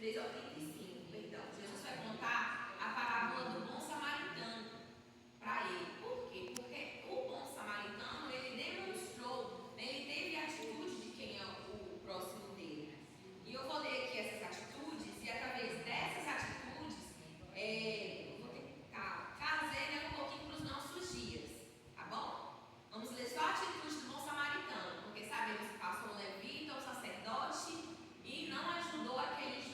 33 ao 35, perdão. Jesus vai contar a parábola do bom samaritano para ele. Por quê? Porque o bom samaritano, ele demonstrou, ele teve a atitude de quem é o próximo dele. E eu vou ler aqui essas atitudes, e através dessas atitudes, eu vou tentar trazer um pouquinho para os nossos dias, tá bom? Vamos ler só a atitude do bom samaritano, porque sabemos que passou o levita, o sacerdote, e não ajudou aquele judeu.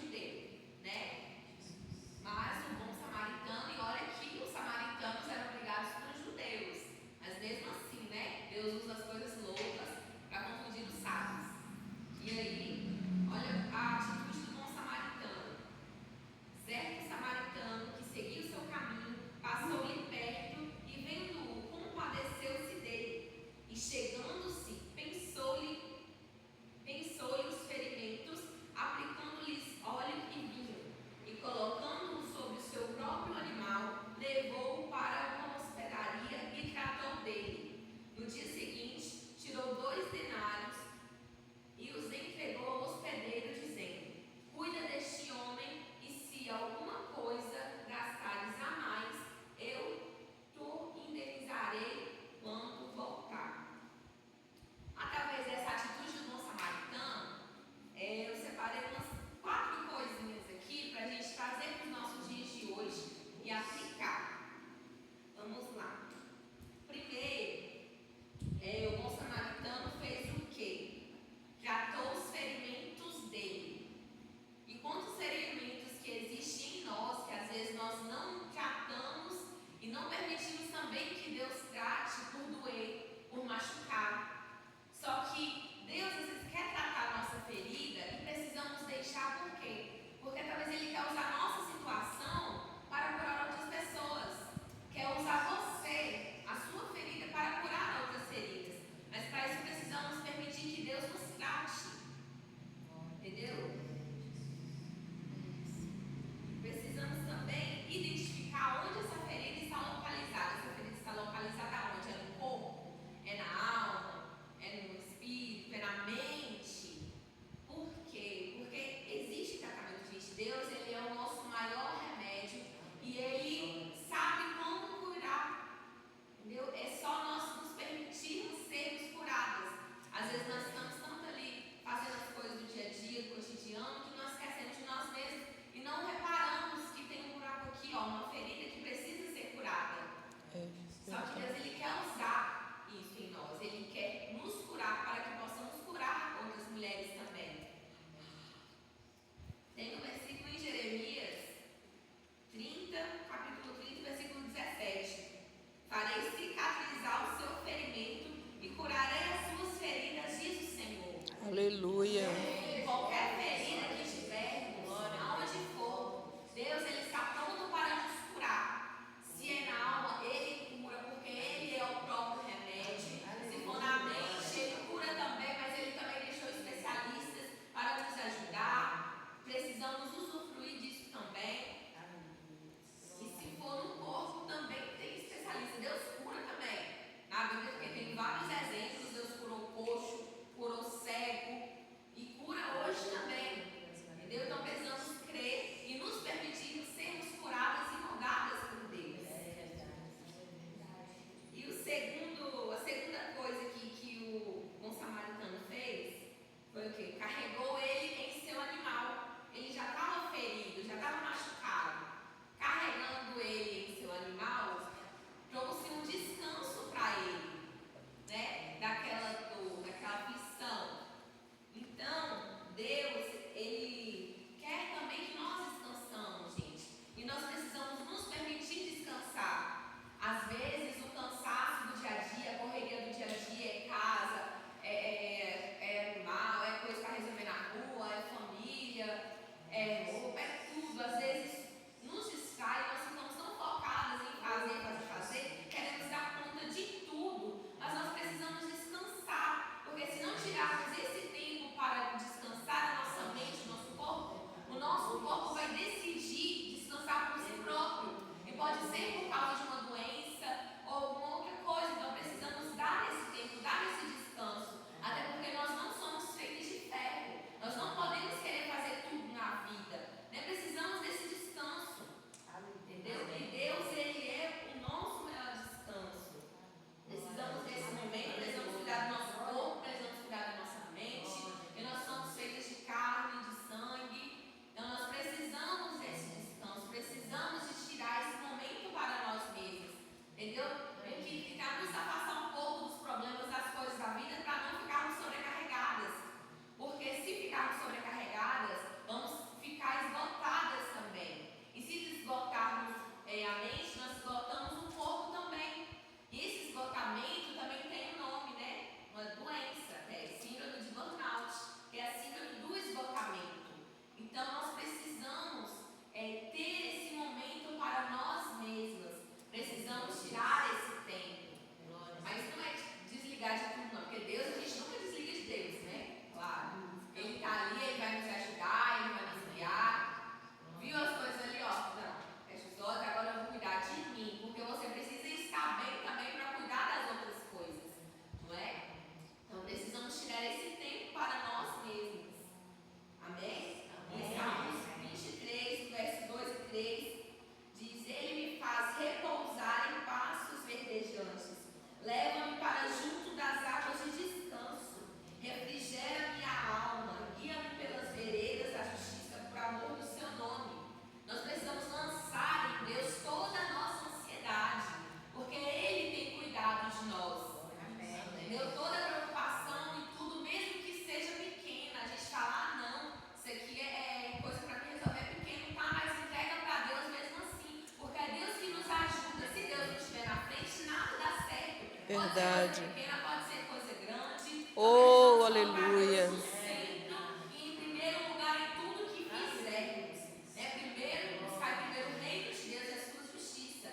Verdade. Pode ser coisa pequena, pode ser coisa grande. Oh, aleluia. No centro e em primeiro lugar em tudo que fizermos. Primeiro, buscar primeiro o reino de Deus e a sua justiça.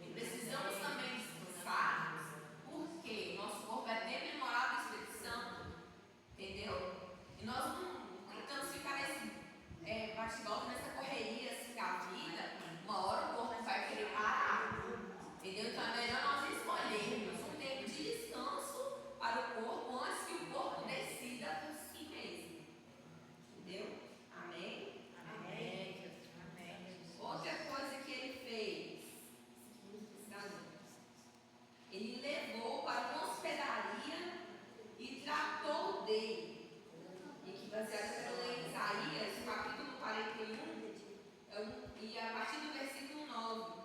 E precisamos também descansar, porque nosso corpo é bem-memorado do Espírito Santo. Entendeu? E nós não tentamos ficar nesse bate-volta, nessa correria assim da vida. Uma hora o corpo vai querer parar. Entendeu? Então é melhor nós escolhermos um tempo de descanso para o corpo antes que o corpo decida por si mesmo. Entendeu? Amém? Amém. Outra coisa que ele fez, ele levou para uma hospedaria e tratou dele. E que baseado pelo ler Isaías, capítulo 41, e a partir do versículo 9.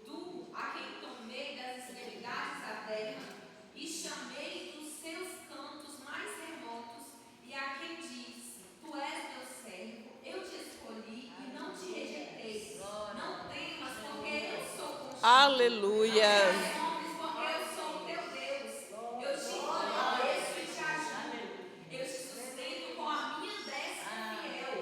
Tu, a quem tomei das extremidades da terra, e chamei dos seus cantos mais remotos, e a quem disse, tu és meu servo, eu te escolhi e não te rejeitei. Não temas, porque eu sou contigo. Aleluia. Não temas, porque eu sou o teu Deus. Eu te fortaleço e te ajudo. Eu te sustento com a minha destra fiel.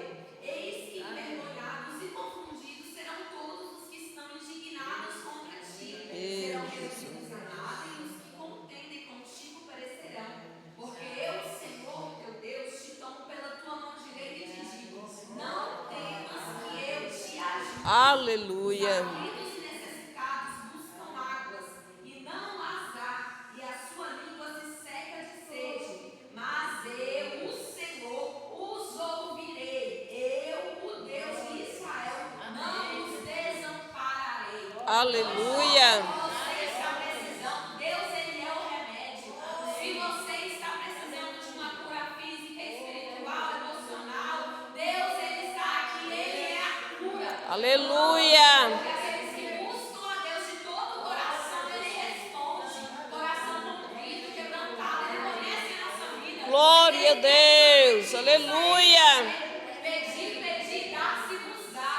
Eis que envergonhados e confundidos serão todos os que estão indignados contra ti. Serão reduzidos a nada e os que contendem contigo perecerão. Porque eu, Senhor teu Deus, te tomo pela tua mão direita e te digo, não temas que eu te ajudo. Aleluia. Os aflitos e necessitados buscam águas e não as há, e a sua língua se seca de sede. Mas eu, o Senhor, os ouvirei. Eu, o Deus de Israel, não os desampararei. Aleluia. Você está precisando, Deus ele é o remédio. Se você está precisando de uma cura física, espiritual, emocional, Deus ele está aqui, ele é a cura. Aleluia. Porque aqueles que buscam a Deus de todo o coração, ele responde. Coração contrito, quebrantado, ele conhece a nossa vida. Glória a Deus. Aleluia. Pedir, dar-se-vos dá.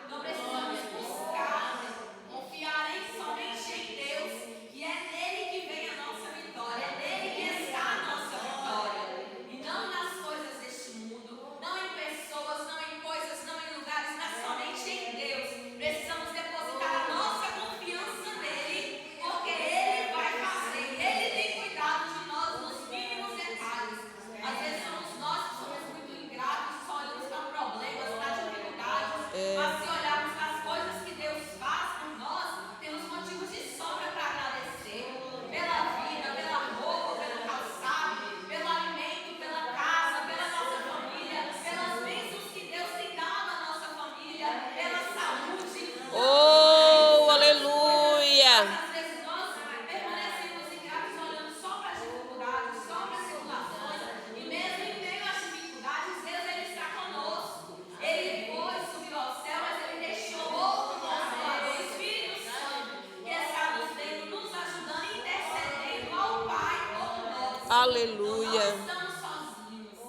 Não precisamos buscar, confiar somente em Deus, que é nele que vem a nossa vitória, é nele que está a nossa vitória. E não nas coisas deste mundo, não em pessoas, não em coisas, não em lugares, mas somente em Deus. Precisamos depositar a nossa confiança nele, porque ele vai fazer, ele tem cuidado de nós nos mínimos detalhes. Às vezes somos nós que somos muito ingratos, só olhamos para problemas, para dificuldades, mas se olharmos para as coisas que Deus faz por nós, temos motivos de sobra para agradecer. Pela vida, pela roupa, pelo calçado, pelo alimento, pela casa, pela nossa família, pelas bênçãos que Deus tem dado à nossa família, pela saúde. Oh, aleluia. Às vezes nós permanecemos ingratos olhando só para as dificuldades, só para as tribulações, e mesmo em meio às dificuldades, Deus ele está conosco. Ele foi, subiu ao céu, mas ele deixou outro consolador, o Espírito Santo, que está nos dentro, nos ajudando, intercedendo ao Pai por nós. Aleluia. Não estamos sozinhos.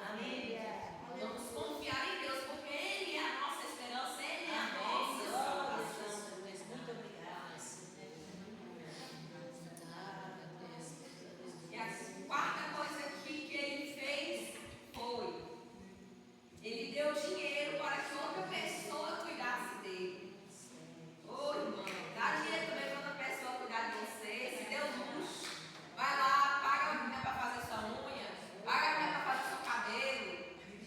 Amém. Vamos confiar em Deus, porque Ele é a nossa esperança, Ele é a nossa salvação. Muito obrigada. E a quarta coisa aqui que ele fez foi: ele deu dinheiro para que outra pessoa cuidasse dele. Ô irmão, dá dinheiro também para outra pessoa cuidar de você. Se deu luxo, vai lá, paga a menina para fazer sua unha, paga a menina para fazer seu cabelo,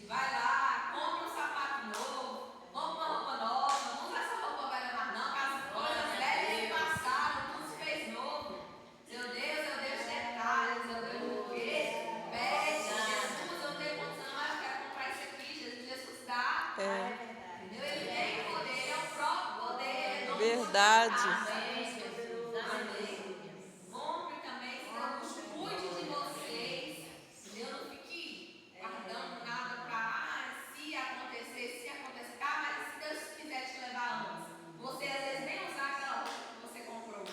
vai lá, compra um sapato novo, compra uma roupa nova, não usa essa roupa velha mais não, que as coisas velhas que passaram, tudo se fez novo. Seu Deus é o Deus de detalhes, é o Deus do quê? Pede, Jesus, eu não tenho condição, mas eu quero comprar isso aqui, Jesus dá. Entendeu? Ele tem poder, ele é o próprio poder, ele é dono. Verdade. Amém. Compre também, Senhor, cuide de vocês. Entendeu? Não fique guardando nada para se acontecer, tá, mas se Deus quiser te levar antes, você às vezes nem usar aquela roupa que você comprou.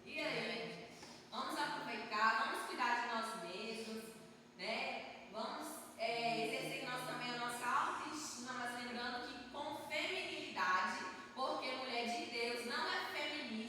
E aí? Vamos aproveitar, vamos cuidar de nós mesmos, né? Vamos exercer em nós também a nossa autoestima, mas lembrando que com feminilidade, porque mulher de Deus não é feminina.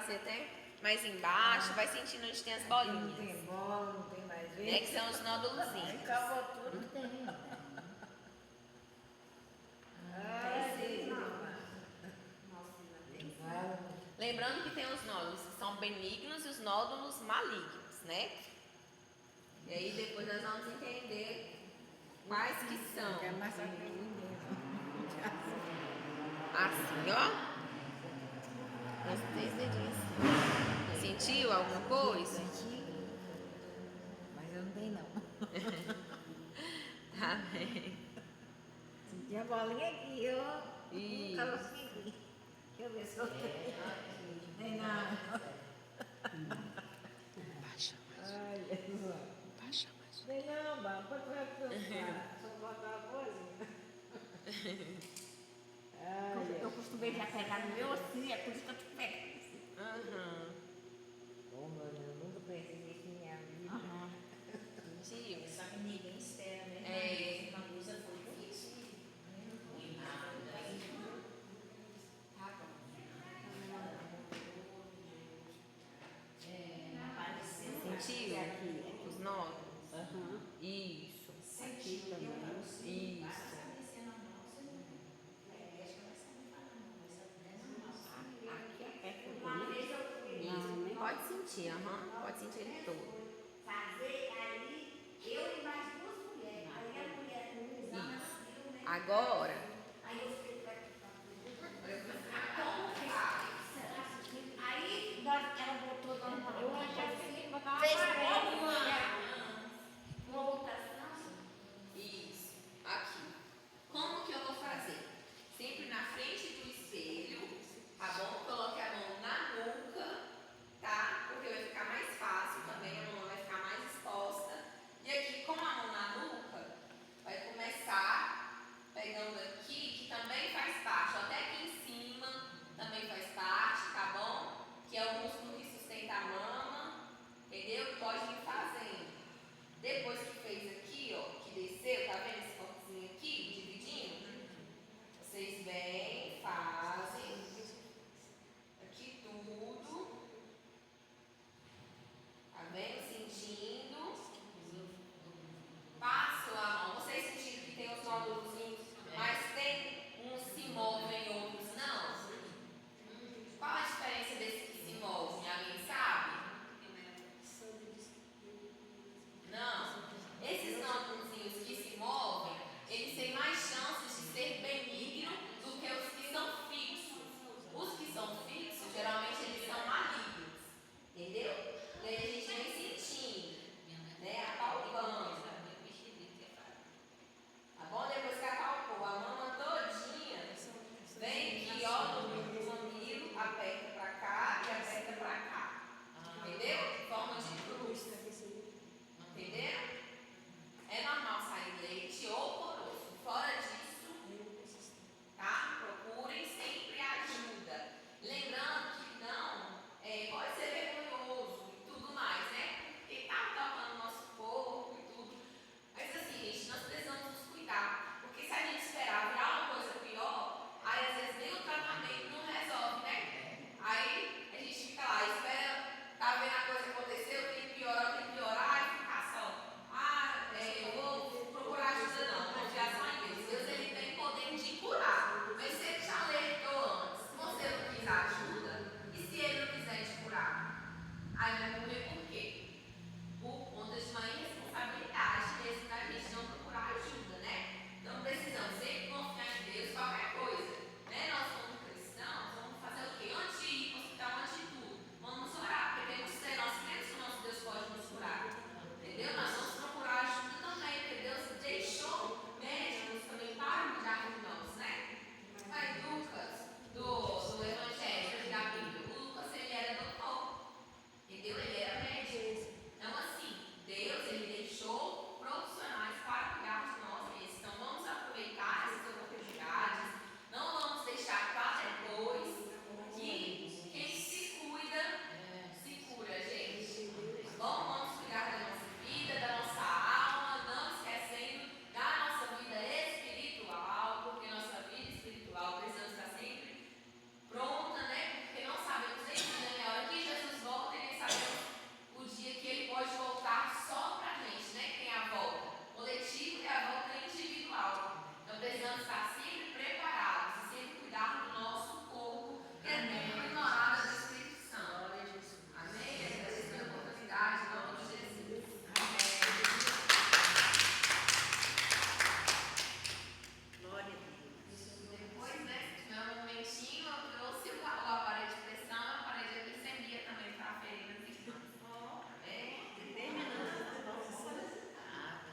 fazer até mais embaixo, vai sentindo onde tem as bolinhas. Não tem bola, não tem mais Né, que são os nódulozinhos. Acabou tudo. Não tem. Lembrando que tem os nódulos que são benignos e os nódulos malignos, né? E aí depois nós vamos entender quais que são. É mais aquele mesmo. Assim, ó. Os 3 dedinhos assim. Sentiu alguma coisa? Mas eu não tenho não. Tá bem. Senti a bolinha aqui, ó. Isso. Deixa eu ver se eu tenho. Tem não. Baixa mais. Ai, Jesus. Baixa mais. Tem não, Bá. Pode preocupar. Só botar uma coisinha. Eu costumei já pegar no meu assim, é por isso que eu te pego. Aham. Como eu nunca pensei nisso em minha vida. Sentiu? Só que ninguém espera, né? É. Uma coisa foi difícil. Tá bom. Apareceu. Sentiu? Aqui. Os nódulos? Aham. Isso. Aqui também. Isso. Aqui aperta o Isso. Pode sentir, aham. Pode sentir ele todo. fazer aí, eu e mais 2 mulheres. Aí a mulher Isso. Agora,